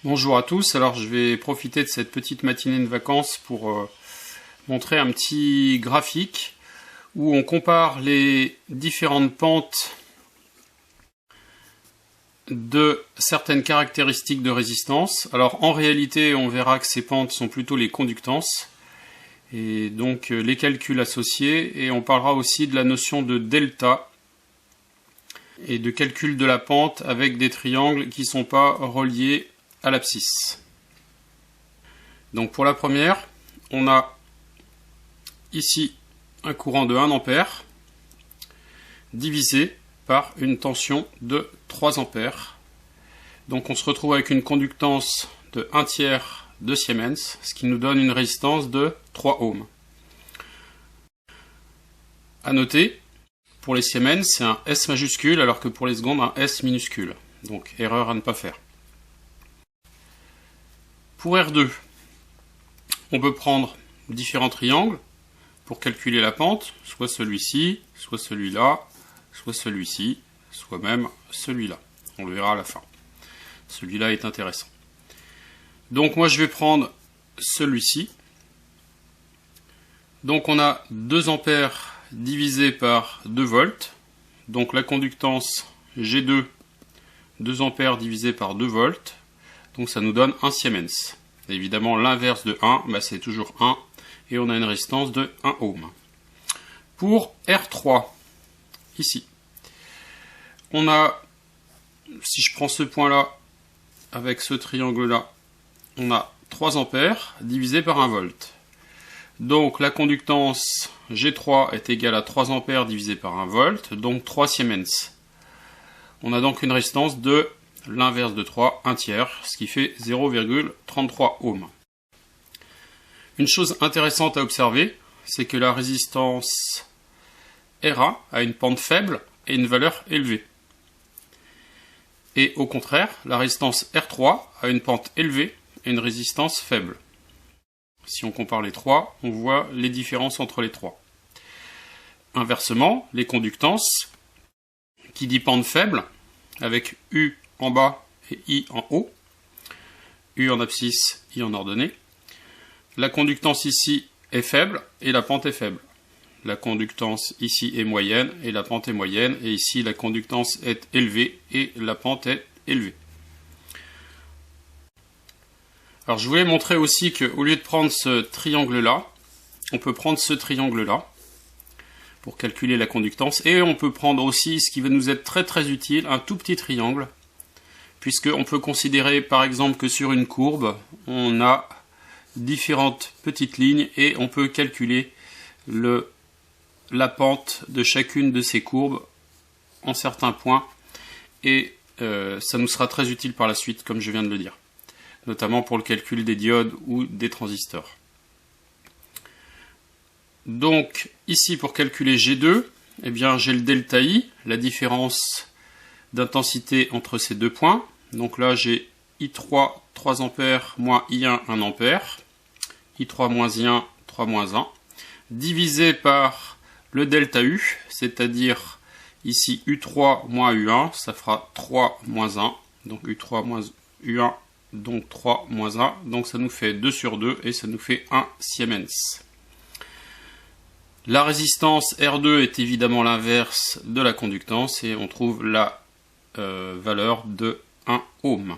Bonjour à tous, alors je vais profiter de cette petite matinée de vacances pour montrer un petit graphique où on compare les différentes pentes de certaines caractéristiques de résistance. Alors en réalité on verra que ces pentes sont plutôt les conductances et donc les calculs associés, et on parlera aussi de la notion de delta et de calcul de la pente avec des triangles qui ne sont pas reliés à l'abscisse. Donc pour la première, on a ici un courant de 1 ampère divisé par une tension de 3 ampères. Donc on se retrouve avec une conductance de 1/3 de Siemens, ce qui nous donne une résistance de 3 ohms. A noter, pour les Siemens, c'est un S majuscule, alors que pour les secondes, un S minuscule. Donc erreur à ne pas faire. Pour R2, on peut prendre différents triangles pour calculer la pente, soit celui-ci, soit celui-là, soit celui-ci, soit même celui-là. On le verra à la fin. Celui-là est intéressant. Donc moi je vais prendre celui-ci. Donc on a 2 ampères divisé par 2 volts. Donc la conductance G2, 2 ampères divisé par 2 volts. Donc ça nous donne 1 Siemens. Et évidemment l'inverse de 1, c'est toujours 1. Et on a une résistance de 1 ohm. Pour R3, ici, on a, si je prends ce point-là, avec ce triangle-là, on a 3 ampères divisé par 1 volt. Donc la conductance G3 est égale à 3 ampères divisé par 1 volt, donc 3 Siemens. On a donc une résistance de l'inverse de 3, 1/3, ce qui fait 0,33 ohms. Une chose intéressante à observer, c'est que la résistance RA a une pente faible et une valeur élevée. Et au contraire, la résistance R3 a une pente élevée et une résistance faible. Si on compare les trois, on voit les différences entre les trois. Inversement, les conductances, qui dit pente faible, avec U en bas et I en haut, U en abscisse, I en ordonnée, la conductance ici est faible et la pente est faible. La conductance ici est moyenne et la pente est moyenne, et ici la conductance est élevée et la pente est élevée. Alors je voulais montrer aussi qu'au lieu de prendre ce triangle-là, on peut prendre ce triangle-là pour calculer la conductance, et on peut prendre aussi, ce qui va nous être très très utile, un tout petit triangle, puisqu'on peut considérer par exemple que sur une courbe, on a différentes petites lignes et on peut calculer la pente de chacune de ces courbes en certains points, et ça nous sera très utile par la suite, comme je viens de le dire, notamment pour le calcul des diodes ou des transistors. Donc ici pour calculer G2, j'ai le delta I, la différence d'intensité entre ces deux points. Donc là j'ai I3, 3 ampères, moins I1, 1 ampère, I3 moins I1, 3 moins 1, divisé par le delta U, c'est-à-dire ici U3 moins U1, ça fera 3 moins 1, donc U3 moins U1, donc 3 moins 1, donc ça nous fait 2 sur 2 et ça nous fait 1 Siemens. La résistance R2 est évidemment l'inverse de la conductance et on trouve la valeur de 1 ohm.